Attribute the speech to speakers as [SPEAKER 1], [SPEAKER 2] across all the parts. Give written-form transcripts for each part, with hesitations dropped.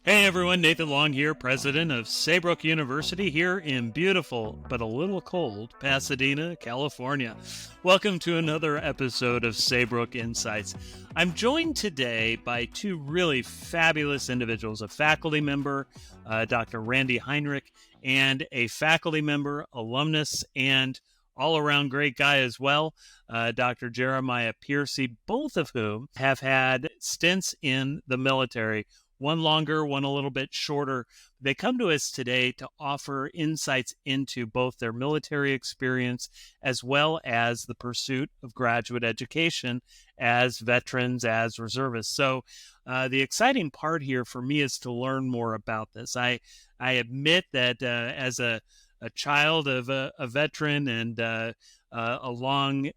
[SPEAKER 1] Hey everyone, Nathan Long here, president of Saybrook University here in beautiful but a little cold Pasadena, California. Welcome to another episode of Saybrook Insights. I'm joined today by two really fabulous individuals, a faculty member, Dr. Randy Heinrich, and a faculty member, alumnus, and all-around great guy as well, Dr. Jeremiah Pearcey, both of whom have had stints in the military, one longer, one a little bit shorter. They come to us today to offer insights into both their military experience as well as the pursuit of graduate education as veterans, as reservists. So the exciting part here for me is to learn more about this. I admit that as a child of a veteran and a long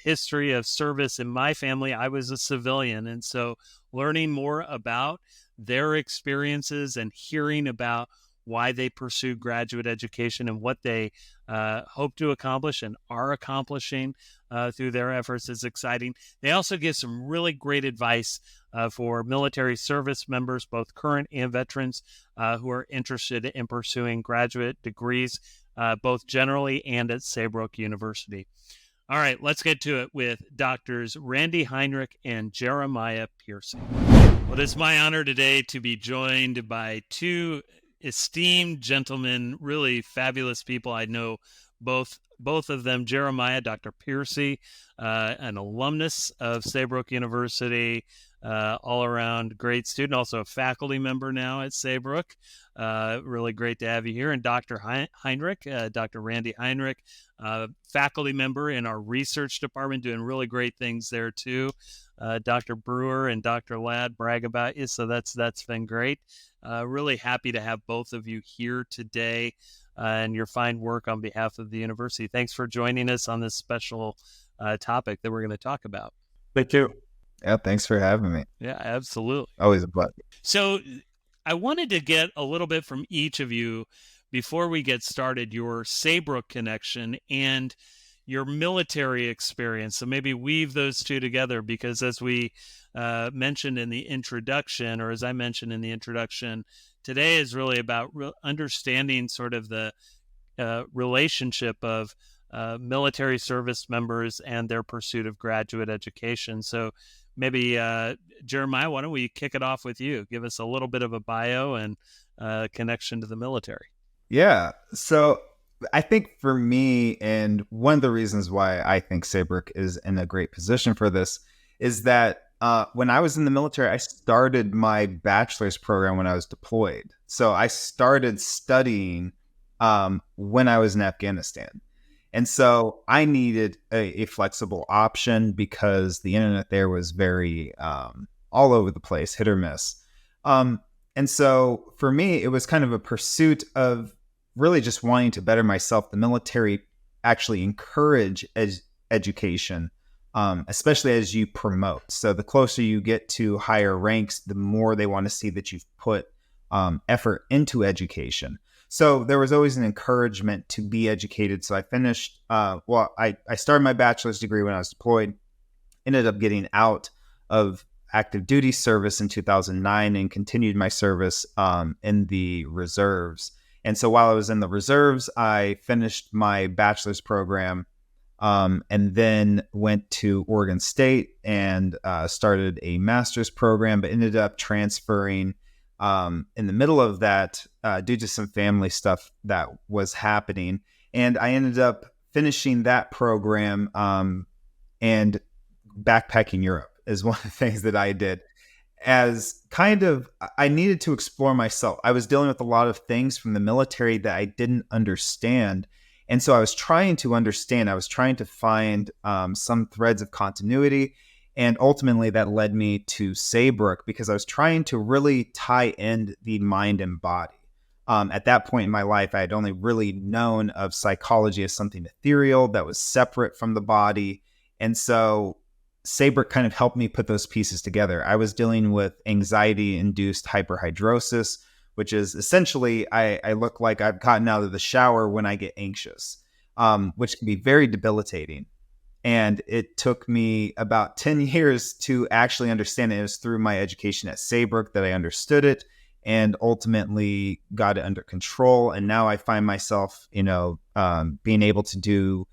[SPEAKER 1] history of service in my family, I was a civilian. And so learning more about their experiences and hearing about why they pursue graduate education and what they hope to accomplish and are accomplishing through their efforts is exciting. They also give some really great advice for military service members, both current and veterans, who are interested in pursuing graduate degrees, both generally and at Saybrook University. All right, let's get to it with Doctors Randy Heinrich and Jeremiah Pearcey. Well, it is my honor today to be joined by two esteemed gentlemen, really fabulous people. I know both of them. Jeremiah, Dr. Pearcey, an alumnus of Saybrook University, all around great student, also a faculty member now at Saybrook. Really great to have you here. And Dr. Heinrich, Dr. Randy Heinrich, faculty member in our research department, doing really great things there too. Dr. Brewer and Dr. Ladd brag about you, so that's been great. Really happy to have both of you here today and your fine work on behalf of the university. Thanks for joining us on this special topic that we're going to talk about.
[SPEAKER 2] Thank you. Yeah, thanks for having me.
[SPEAKER 1] Yeah, absolutely.
[SPEAKER 2] Always a pleasure.
[SPEAKER 1] So I wanted to get a little bit from each of you before we get started, your Saybrook connection and your military experience. So maybe weave those two together, because as we mentioned in the introduction, or as I mentioned in the introduction, today is really about understanding sort of the relationship of military service members and their pursuit of graduate education. So maybe, Jeremiah, why don't we kick it off with you? Give us a little bit of a bio and connection to the military.
[SPEAKER 2] Yeah. So I think for me, and one of the reasons why I think Saybrook is in a great position for this is that when I was in the military, I started my bachelor's program when I was deployed. So I started studying when I was in Afghanistan. And so I needed a flexible option because the internet there was very all over the place, hit or miss. And so for me, it was kind of a pursuit of really just wanting to better myself. The military actually encourage education, especially as you promote. So the closer you get to higher ranks, the more they want to see that you've put effort into education. So there was always an encouragement to be educated. So I finished, I started my bachelor's degree when I was deployed, ended up getting out of active duty service in 2009 and continued my service in the reserves. And so while I was in the reserves, I finished my bachelor's program and then went to Oregon State and started a master's program, but ended up transferring in the middle of that due to some family stuff that was happening. And I ended up finishing that program and backpacking Europe is one of the things that I did. As kind of, I needed to explore myself. I was dealing with a lot of things from the military that I didn't understand. And so I was trying to understand. I was trying to find some threads of continuity. And ultimately that led me to Saybrook because I was trying to really tie in the mind and body. At that point in my life, I had only really known of psychology as something ethereal that was separate from the body. And so Saybrook kind of helped me put those pieces together. I was dealing with anxiety-induced hyperhidrosis, which is essentially I look like I've gotten out of the shower when I get anxious, which can be very debilitating. And it took me about 10 years to actually understand it. It was through my education at Saybrook that I understood it. and ultimately got it under control. And now I find myself, being able to do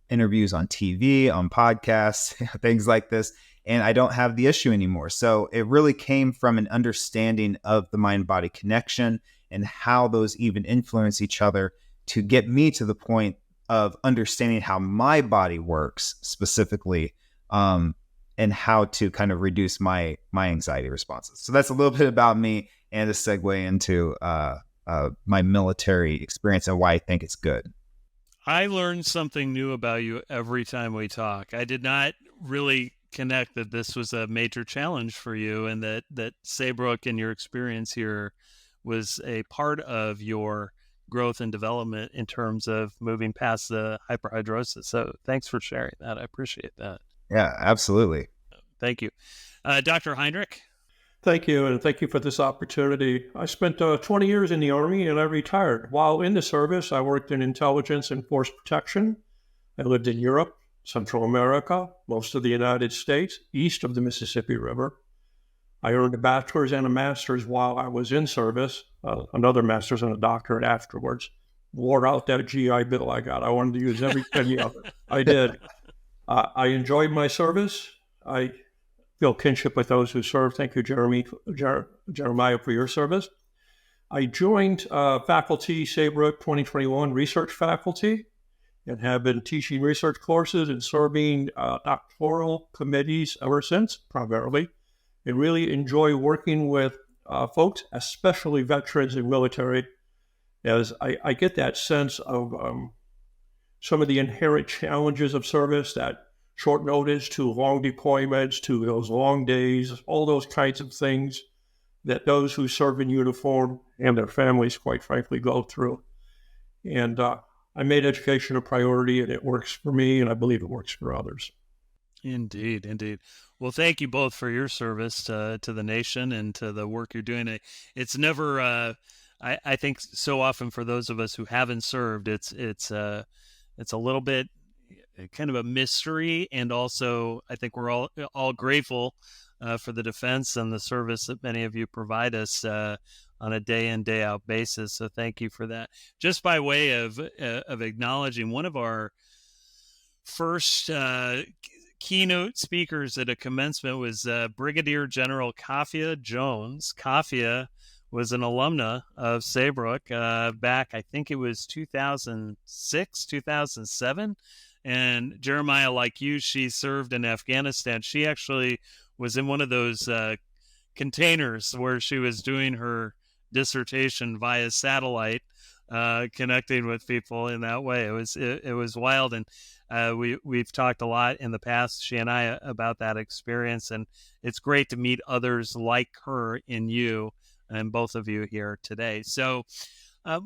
[SPEAKER 2] interviews on TV, on podcasts, things like this. And I don't have the issue anymore. So it really came from an understanding of the mind-body connection and how those even influence each other to get me to the point of understanding how my body works specifically, and how to kind of reduce my anxiety responses. So that's a little bit about me and a segue into my military experience and why I think it's good.
[SPEAKER 1] I learned something new about you every time we talk. I did not really connect that this was a major challenge for you, and that Saybrook and your experience here was a part of your growth and development in terms of moving past the hyperhidrosis. So thanks for sharing that. I appreciate that.
[SPEAKER 2] Yeah, absolutely.
[SPEAKER 1] Thank you. Dr. Heinrich?
[SPEAKER 3] Thank you, and thank you for this opportunity. I spent 20 years in the Army, and I retired. While in the service, I worked in intelligence and force protection. I lived in Europe, Central America, most of the United States, east of the Mississippi River. I earned a bachelor's and a master's while I was in service, another master's and a doctorate afterwards. Wore out that GI Bill I got. I wanted to use every penny of it. I did. I enjoyed my service. I feel kinship with those who serve. Thank you, Jeremiah, for your service. I joined faculty, Saybrook 2021 research faculty, and have been teaching research courses and serving doctoral committees ever since, primarily, and really enjoy working with folks, especially veterans and military, as I get that sense of some of the inherent challenges of service, that short notice to long deployments, to those long days, all those kinds of things that those who serve in uniform and their families, quite frankly, go through. And I made education a priority, and it works for me, and I believe it works for others.
[SPEAKER 1] Indeed, indeed. Well, thank you both for your service to the nation and to the work you're doing. It's never, I think, so often for those of us who haven't served, it's a little bit kind of a mystery, and also I think we're all grateful for the defense and the service that many of you provide us on a day in, day out basis. So thank you for that. Just by way of acknowledging, one of our first keynote speakers at a commencement was Brigadier General Kafia Jones. Kafia was an alumna of Saybrook back, I think it was 2006, 2007. And Jeremiah, like you, she served in Afghanistan. She actually was in one of those containers where she was doing her dissertation via satellite, connecting with people in that way. It was wild, and we've talked a lot in the past, she and I, about that experience, and it's great to meet others like her in you and both of you here today. So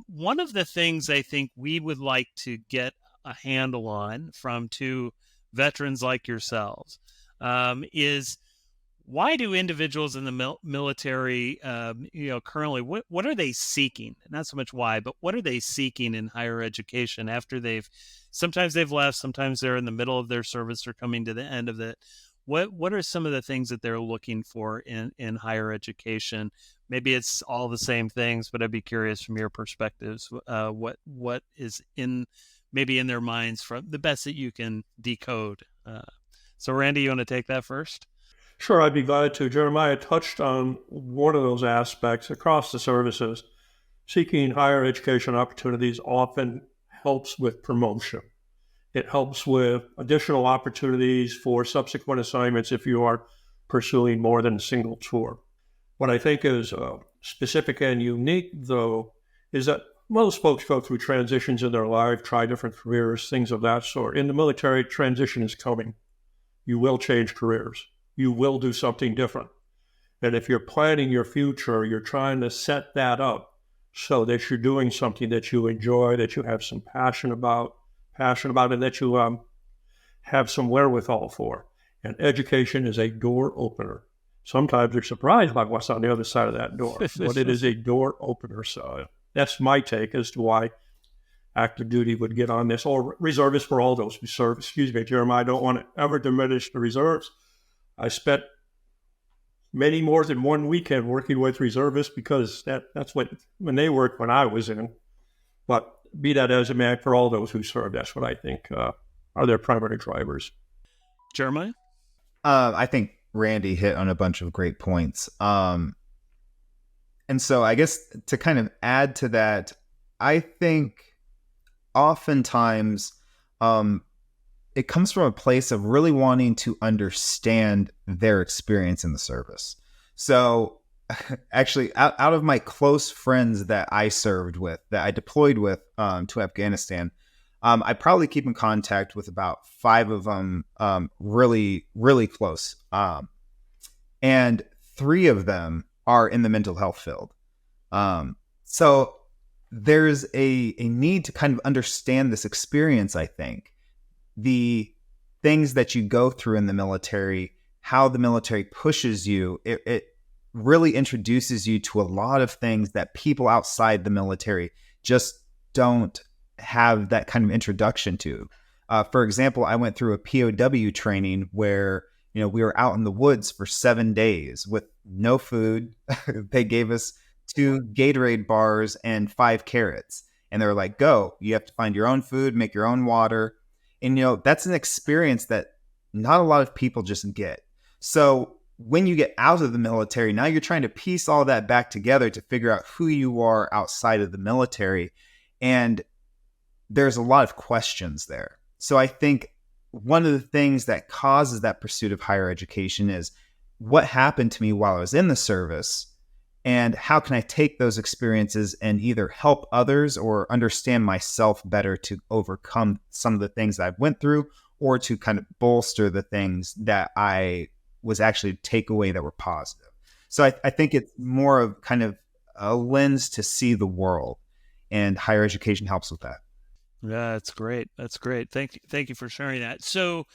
[SPEAKER 1] one of the things I think we would like to get a handle on from two veterans like yourselves is, why do individuals in the military, currently, what are they seeking? Not so much why, but what are they seeking in higher education after sometimes they've left, sometimes they're in the middle of their service or coming to the end of it. What are some of the things that they're looking for in higher education? Maybe it's all the same things, but I'd be curious from your perspectives, what is maybe in their minds, from the best that you can decode. So Randy, you want to take that first?
[SPEAKER 3] Sure, I'd be glad to. Jeremiah touched on one of those aspects across the services. Seeking higher education opportunities often helps with promotion. It helps with additional opportunities for subsequent assignments if you are pursuing more than a single tour. What I think is specific and unique, though, is that most folks go through transitions in their life, try different careers, things of that sort. In the military, transition is coming. You will change careers. You will do something different. And if you're planning your future, you're trying to set that up so that you're doing something that you enjoy, that you have some passion about, and that you have some wherewithal for. And education is a door opener. Sometimes you're surprised by what's on the other side of that door, but it is a door opener. So that's my take as to why active duty would get on this, or reservists, for all those who serve. Excuse me, Jeremiah, I don't want to ever diminish the reserves. I spent many more than one weekend working with reservists because that's when they worked when I was in. But be that as it may, for all those who served, that's what I think are their primary drivers.
[SPEAKER 1] Jeremiah?
[SPEAKER 2] I think Randy hit on a bunch of great points. And so I guess to kind of add to that, I think oftentimes it comes from a place of really wanting to understand their experience in the service. So actually, out of my close friends that I served with, that I deployed with to Afghanistan, I probably keep in contact with about 5 of them really, really close. And 3 of them are in the mental health field. So there's a need to kind of understand this experience, I think. The things that you go through in the military, how the military pushes you, it really introduces you to a lot of things that people outside the military just don't have that kind of introduction to. For example, I went through a POW training where, we were out in the woods for 7 days with no food. They gave us 2 Gatorade bars and 5 carrots. And they were like, go, you have to find your own food, make your own water. And, that's an experience that not a lot of people just get. So when you get out of the military, now you're trying to piece all that back together to figure out who you are outside of the military. And there's a lot of questions there. So I think one of the things that causes that pursuit of higher education is what happened to me while I was in the service, and how can I take those experiences and either help others or understand myself better to overcome some of the things I went through, or to kind of bolster the things that I was actually take away that were positive. So I think it's more of kind of a lens to see the world, and higher education helps with that.
[SPEAKER 1] Yeah, that's great. That's great. Thank you for sharing that. So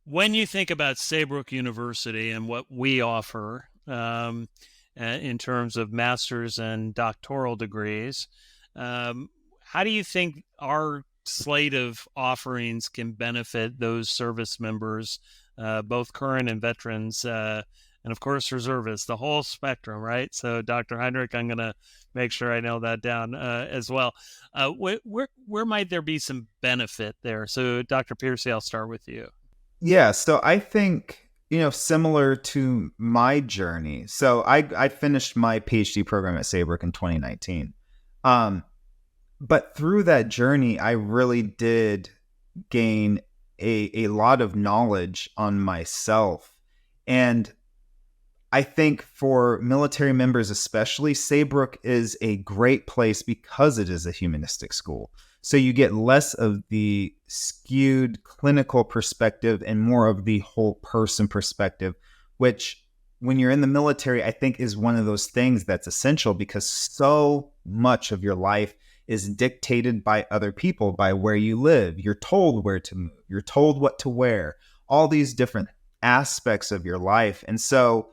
[SPEAKER 1] when you think about Saybrook University and what we offer in terms of master's and doctoral degrees, how do you think our slate of offerings can benefit those service members, both current and veterans, and of course reservists, the whole spectrum, right? So Dr. Heinrich, I'm going to make sure I nail that down as well. Where might there be some benefit there? So Dr. Pearcey, I'll start with you.
[SPEAKER 2] Yeah, so I think, similar to my journey. So I finished my Ph.D. program at Saybrook in 2019. But through that journey, I really did gain a lot of knowledge on myself. And I think for military members especially, Saybrook is a great place because it is a humanistic school. So you get less of the skewed clinical perspective and more of the whole person perspective, which when you're in the military, I think is one of those things that's essential, because so much of your life is dictated by other people, by where you live. You're told where to move. You're told what to wear, all these different aspects of your life. And so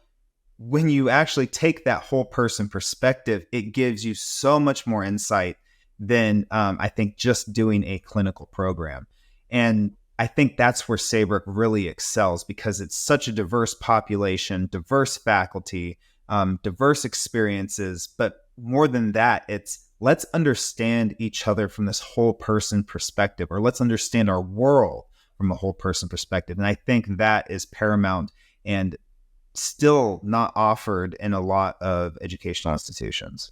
[SPEAKER 2] when you actually take that whole person perspective, it gives you so much more insight than I think just doing a clinical program. And I think that's where Saybrook really excels, because it's such a diverse population, diverse faculty, diverse experiences. But more than that, it's let's understand each other from this whole person perspective, or let's understand our world from a whole person perspective. And I think that is paramount and still not offered in a lot of educational institutions.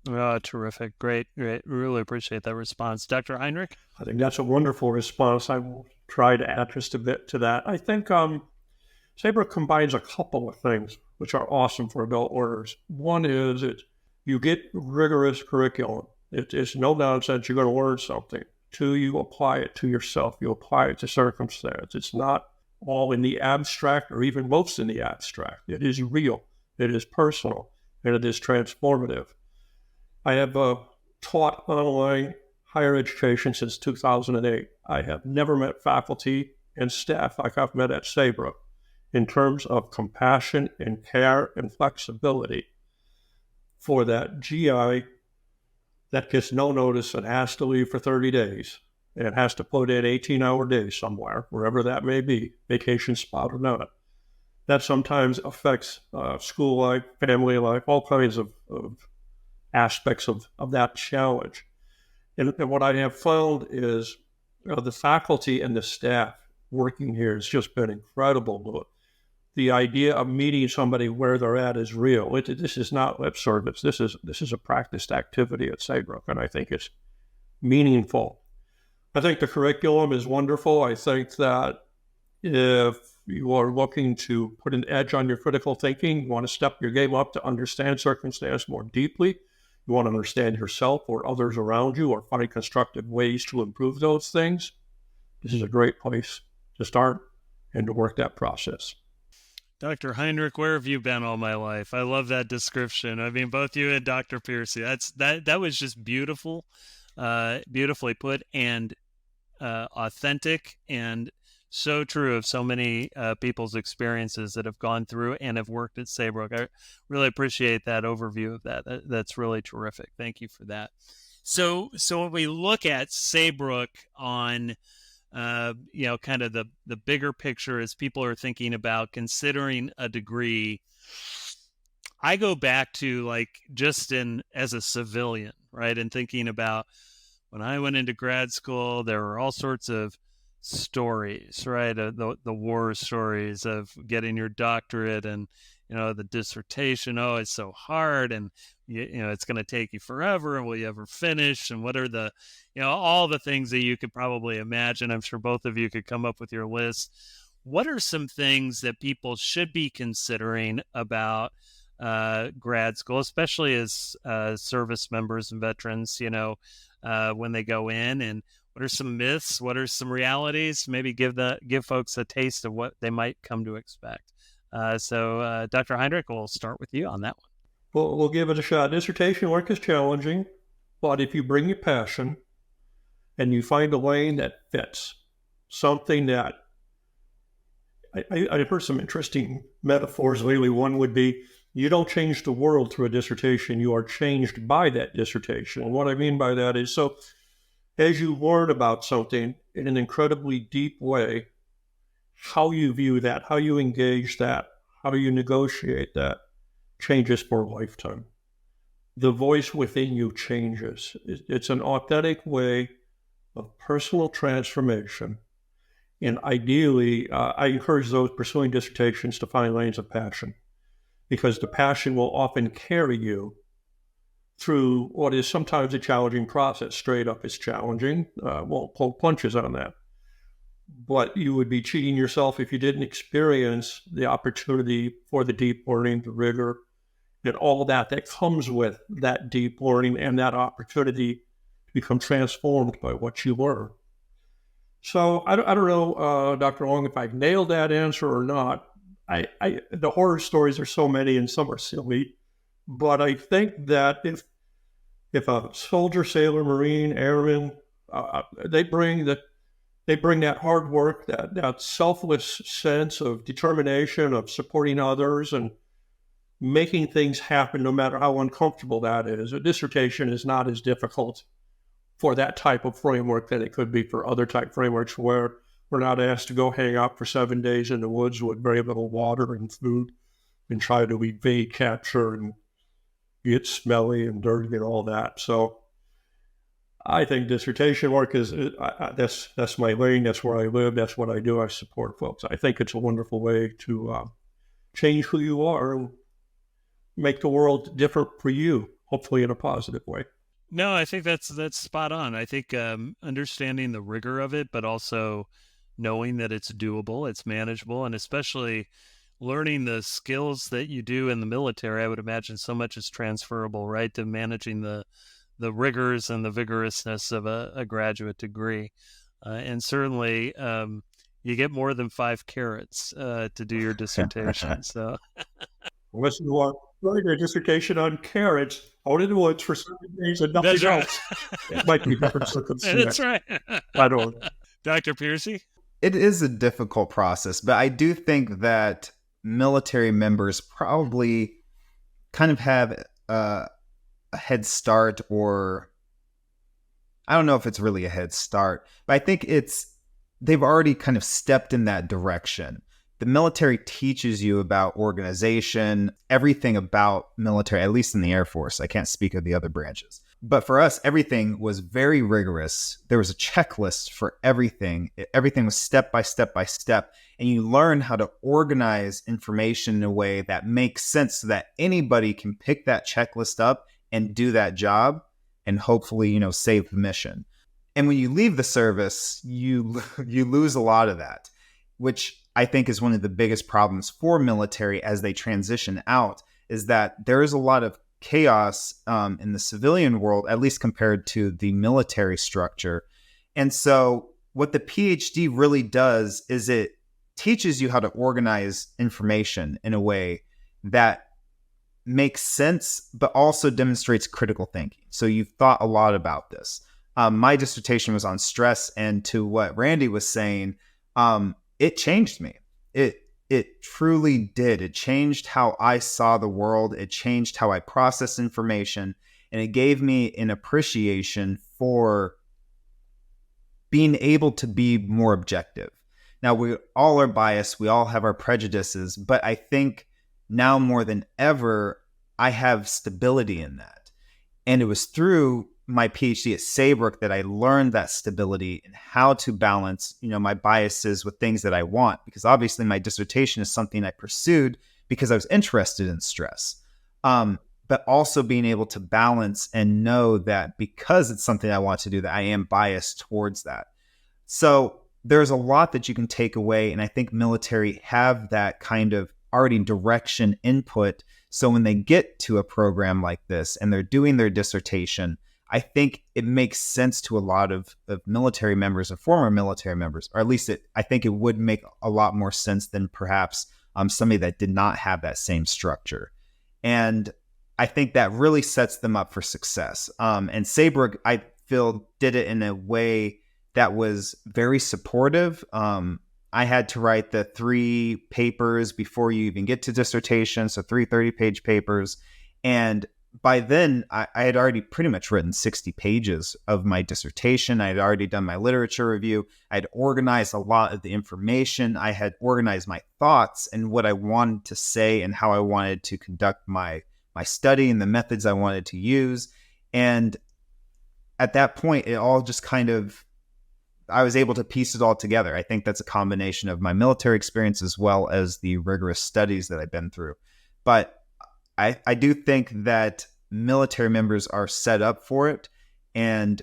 [SPEAKER 1] Oh, terrific. Great. Really appreciate that response. Dr. Heinrich?
[SPEAKER 3] I think that's a wonderful response. I will try to add just a bit to that. I think Saybrook combines a couple of things which are awesome for adult learners. One is you get rigorous curriculum. It's no nonsense. You're going to learn something. 2, you apply it to yourself. You apply it to circumstance. It's not all in the abstract, or even most in the abstract. It is real. It is personal, and it is transformative. I have taught online higher education since 2008. I have never met faculty and staff like I've met at Saybrook in terms of compassion and care and flexibility for that GI that gets no notice and has to leave for 30 days and has to put in 18-hour days somewhere, wherever that may be, vacation spot or not. That sometimes affects school life, family life, all kinds of aspects of that challenge. And what I have found is the faculty and the staff working here has just been incredible. The idea of meeting somebody where they're at is real. This is not lip service. This is a practiced activity at Saybrook, and I think it's meaningful. I think the curriculum is wonderful. I think that if you are looking to put an edge on your critical thinking, you want to step your game up to understand circumstance more deeply, you want to understand yourself or others around you or find constructive ways to improve those things, this is a great place to start and to work that process.
[SPEAKER 1] Dr. Heinrich, where have you been all my life? I love that description. I mean, both you and Dr. Pearcey. That was just beautiful, beautifully put, and authentic, and so true of so many people's experiences that have gone through and have worked at Saybrook. I really appreciate that overview of that. That's really terrific. Thank you for that. So when we look at Saybrook on kind of the bigger picture as people are thinking about considering a degree, I go back to like just as a civilian, right? And thinking about when I went into grad school, there were all sorts of stories, right? The war stories of getting your doctorate and, the dissertation. Oh, it's so hard. And, it's going to take you forever. And will you ever finish? And what are the, all the things that you could probably imagine. I'm sure both of you could come up with your list. What are some things that people should be considering about grad school, especially as service members and veterans, when they go in? And what are some myths? What are some realities? Maybe give folks a taste of what they might come to expect. So Dr. Heinrich, we'll start with you on that one.
[SPEAKER 3] Well, we'll give it a shot. Dissertation work is challenging, but if you bring your passion and you find a lane that fits, something that I've heard some interesting metaphors lately. One would be, you don't change the world through a dissertation, you are changed by that dissertation. And what I mean by that is, so as you learn about something in an incredibly deep way, how you view that, how you engage that, how you negotiate that changes for a lifetime. The voice within you changes. It's an authentic way of personal transformation. And ideally, I encourage those pursuing dissertations to find lanes of passion, because the passion will often carry you through what is sometimes a challenging process. Straight up, it's challenging. Won't pull punches on that. But you would be cheating yourself if you didn't experience the opportunity for the deep learning, the rigor, and all that comes with that deep learning and that opportunity to become transformed by what you learn. So I don't know, Dr. Long, if I've nailed that answer or not. The horror stories are so many and some are silly, but I think that if a soldier, sailor, Marine, airman, they bring that hard work, that selfless sense of determination, of supporting others and making things happen no matter how uncomfortable that is. A dissertation is not as difficult for that type of framework than it could be for other type frameworks where we're not asked to go hang out for 7 days in the woods with very little water and food and try to evade capture and get smelly and dirty and all that. So I think dissertation work is, that's my lane, that's where I live, that's what I do, I support folks. I think it's a wonderful way to change who you are and make the world different for you, hopefully in a positive way.
[SPEAKER 1] No, I think that's spot on. I think understanding the rigor of it, but also knowing that it's doable, it's manageable, and especially learning the skills that you do in the military. I would imagine so much is transferable, right, to managing the rigors and the vigorousness of a graduate degree. And certainly you get more than 5 carrots to do your dissertation. So
[SPEAKER 3] unless you want writing a dissertation on carrots out in the woods for 7 days and nothing else, it might be different circumstances.
[SPEAKER 1] That's right.
[SPEAKER 3] I don't.
[SPEAKER 1] Dr. Pearcey?
[SPEAKER 2] It is a difficult process, but I do think that military members probably kind of have a head start, or I don't know if it's really a head start, but I think they've already kind of stepped in that direction, the military teaches you about organization, everything about military, at least in the Air Force. I can't speak of the other branches. But for us, everything was very rigorous. There was a checklist for everything. Everything was step by step by step. And you learn how to organize information in a way that makes sense so that anybody can pick that checklist up and do that job and hopefully, save the mission. And when you leave the service, you lose a lot of that, which I think is one of the biggest problems for military as they transition out, is that there is a lot of chaos in the civilian world, at least compared to the military structure. And so what the PhD really does is it teaches you how to organize information in a way that makes sense, but also demonstrates critical thinking. So you've thought a lot about this. My dissertation was on stress, and to what Randy was saying, it changed me. It truly did. It changed how I saw the world. It changed how I process information, and it gave me an appreciation for being able to be more objective. Now, we all are biased. We all have our prejudices, but I think now more than ever, I have stability in that. And it was through my PhD at Saybrook that I learned that stability and how to balance, my biases with things that I want, because obviously my dissertation is something I pursued because I was interested in stress. But also being able to balance and know that because it's something I want to do, that I am biased towards that. So there's a lot that you can take away. And I think military have that kind of already direction input. So when they get to a program like this and they're doing their dissertation, I think it makes sense to a lot of military members and former military members, or at least I think it would make a lot more sense than perhaps somebody that did not have that same structure. And I think that really sets them up for success. And Saybrook, I feel, did it in a way that was very supportive. I had to write the 3 papers before you even get to dissertation, so 3 30-page papers. And by then, I had already pretty much written 60 pages of my dissertation. I had already done my literature review. I had organized a lot of the information. I had organized my thoughts and what I wanted to say and how I wanted to conduct my study and the methods I wanted to use. And at that point, it all just I was able to piece it all together. I think that's a combination of my military experience as well as the rigorous studies that I've been through. But I do think that military members are set up for it. And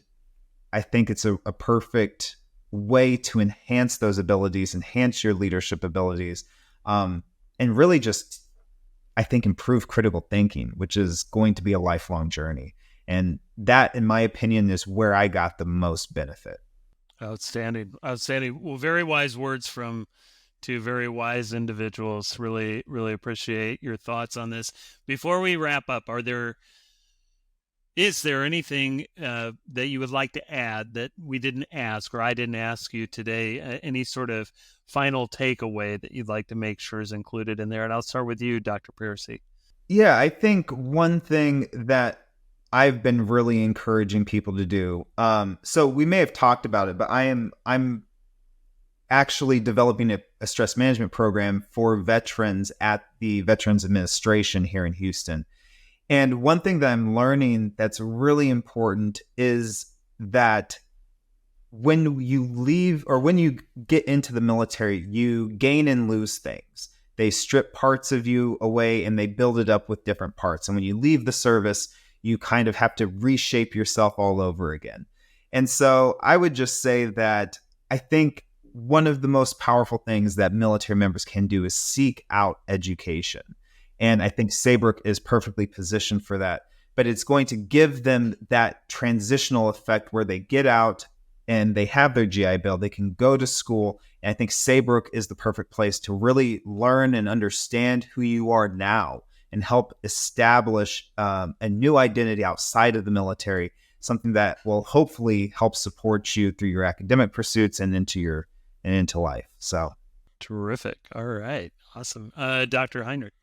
[SPEAKER 2] I think it's a perfect way to enhance those abilities, enhance your leadership abilities, and really just, I think, improve critical thinking, which is going to be a lifelong journey. And that, in my opinion, is where I got the most benefit.
[SPEAKER 1] Outstanding. Well, very wise words from 2 very wise individuals. Really, really appreciate your thoughts on this. Before we wrap up, is there anything that you would like to add that we didn't ask or I didn't ask you today? Any sort of final takeaway that you'd like to make sure is included in there? And I'll start with you, Dr. Pearcey.
[SPEAKER 2] Yeah, I think one thing that I've been really encouraging people to do. So we may have talked about it, but I'm actually developing a stress management program for veterans at the Veterans Administration here in Houston. And one thing that I'm learning that's really important is that when you leave or when you get into the military, you gain and lose things. They strip parts of you away and they build it up with different parts. And when you leave the service, you kind of have to reshape yourself all over again. And so I would just say that I think one of the most powerful things that military members can do is seek out education. And I think Saybrook is perfectly positioned for that. But it's going to give them that transitional effect where they get out and they have their GI Bill, they can go to school. And I think Saybrook is the perfect place to really learn and understand who you are now and help establish a new identity outside of the military, something that will hopefully help support you through your academic pursuits and into life. So
[SPEAKER 1] terrific. All right. Awesome. Dr. Heinrich.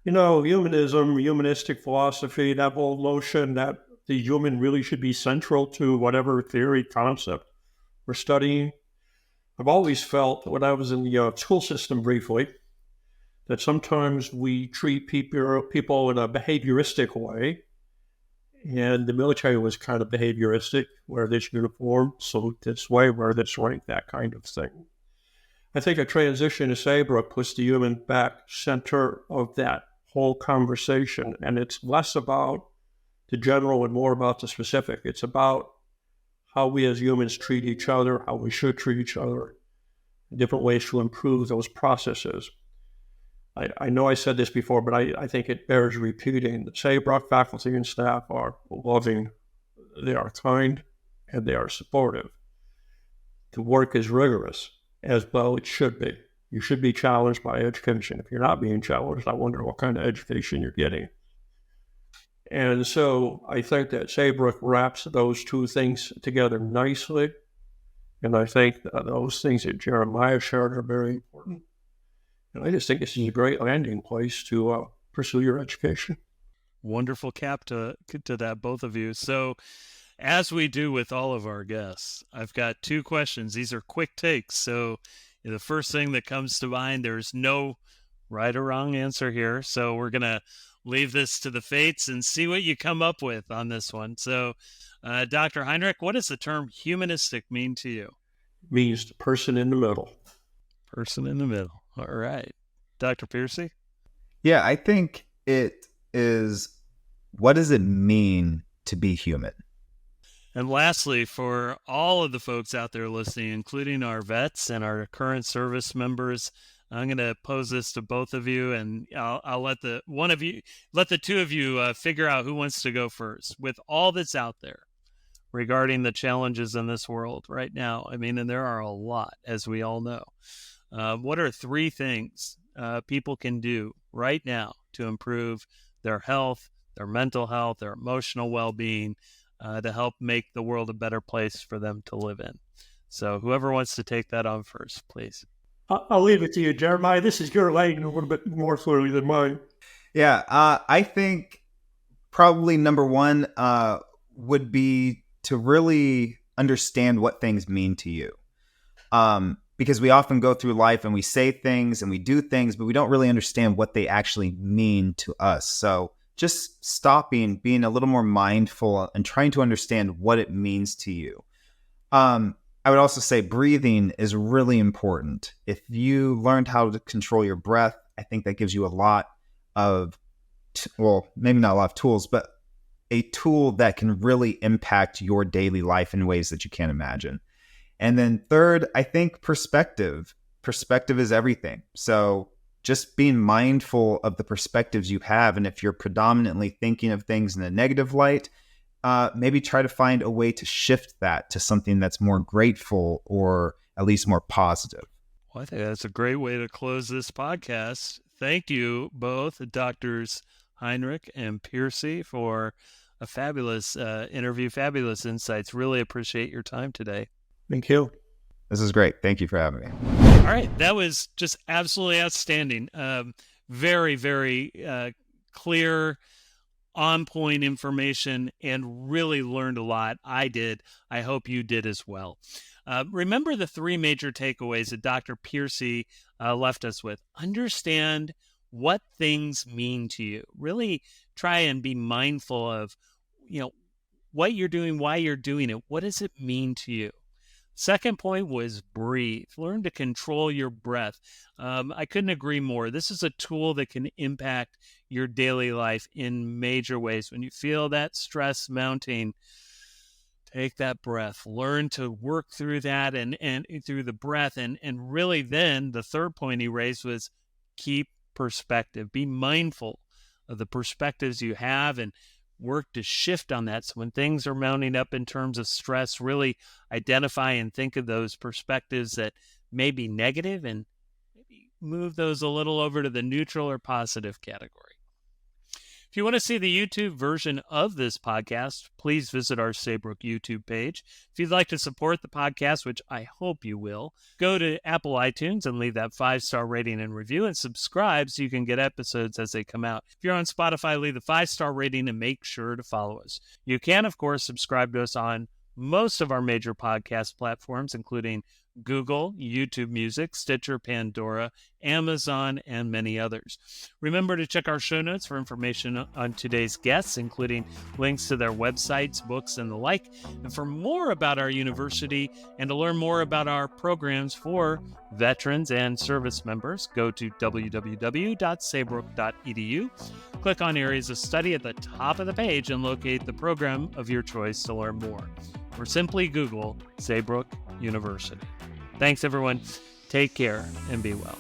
[SPEAKER 3] Humanistic philosophy, that whole notion that the human really should be central to whatever theory concept we're studying. I've always felt when I was in the school system briefly that sometimes we treat people in a behavioristic way. And the military was kind of behavioristic, wear this uniform, salute this way, wear this rank, that kind of thing. I think a transition to Saybrook puts the human back center of that whole conversation. And it's less about the general and more about the specific. It's about how we as humans treat each other, how we should treat each other, different ways to improve those processes. I know I said this before, but I think it bears repeating. The Saybrook faculty and staff are loving, they are kind, and they are supportive. The work is rigorous, as well it should be. You should be challenged by education. If you're not being challenged, I wonder what kind of education you're getting. And so I think that Saybrook wraps those two things together nicely. And I think that those things that Jeremiah shared are very important. And I just think this is a great landing place to pursue your education.
[SPEAKER 1] Wonderful cap to that, both of you. So as we do with all of our guests, I've got two questions. These are quick takes. So the first thing that comes to mind, there's no right or wrong answer here. So we're going to leave this to the fates and see what you come up with on this one. So Dr. Heinrich, what does the term humanistic mean to you?
[SPEAKER 3] It means the person in the middle.
[SPEAKER 1] Person in the middle. All right. Dr. Pearcey?
[SPEAKER 2] Yeah, I think it is, what does it mean to be human?
[SPEAKER 1] And lastly, for all of the folks out there listening, including our vets and our current service members, I'm going to pose this to both of you, and I'll let the two of you figure out who wants to go first. With all that's out there regarding the challenges in this world right now, I mean, and there are a lot, as we all know. What are three things people can do right now to improve their health, their mental health, their emotional well-being, to help make the world a better place for them to live in? So whoever wants to take that on first, please.
[SPEAKER 3] I'll leave it to you, Jeremiah. This is your lane a little bit more clearly than mine.
[SPEAKER 2] Yeah, I think probably number one would be to really understand what things mean to you. Because we often go through life and we say things and we do things, but we don't really understand what they actually mean to us. So just stopping, being a little more mindful and trying to understand what it means to you. I would also say breathing is really important. If you learned how to control your breath, I think that gives you a lot of, maybe not a lot of tools, but a tool that can really impact your daily life in ways that you can't imagine. And then third, I think perspective. Perspective is everything. So just being mindful of the perspectives you have. And if you're predominantly thinking of things in a negative light, maybe try to find a way to shift that to something that's more grateful or at least more positive.
[SPEAKER 1] Well, I think that's a great way to close this podcast. Thank you both, Drs. Heinrich and Pearcey, for a fabulous interview, fabulous insights. Really appreciate your time today.
[SPEAKER 3] Thank you.
[SPEAKER 2] This is great. Thank you for having me.
[SPEAKER 1] All right. That was just absolutely outstanding. Very, very clear, on-point information, and really learned a lot. I did. I hope you did as well. Remember the three major takeaways that Dr. Pearcey left us with. Understand what things mean to you. Really try and be mindful of, what you're doing, why you're doing it. What does it mean to you? Second point was breathe. Learn to control your breath. I couldn't agree more. This is a tool that can impact your daily life in major ways. When you feel that stress mounting, take that breath. Learn to work through that and through the breath. And really then the third point he raised was keep perspective. Be mindful of the perspectives you have and work to shift on that. So when things are mounting up in terms of stress, really identify and think of those perspectives that may be negative and maybe move those a little over to the neutral or positive category. If you want to see the YouTube version of this podcast, please visit our Saybrook YouTube page. If you'd like to support the podcast, which I hope you will, go to Apple iTunes and leave that 5-star rating and review, and subscribe so you can get episodes as they come out. If you're on Spotify, leave the 5-star rating and make sure to follow us. You can, of course, subscribe to us on most of our major podcast platforms, including Google, YouTube Music, Stitcher, Pandora, Amazon, and many others. Remember to check our show notes for information on today's guests, including links to their websites, books, and the like. And for more about our university and to learn more about our programs for veterans and service members, go to www.saybrook.edu. Click on Areas of Study at the top of the page and locate the program of your choice to learn more. Or simply Google Saybrook University. Thanks, everyone. Take care and be well.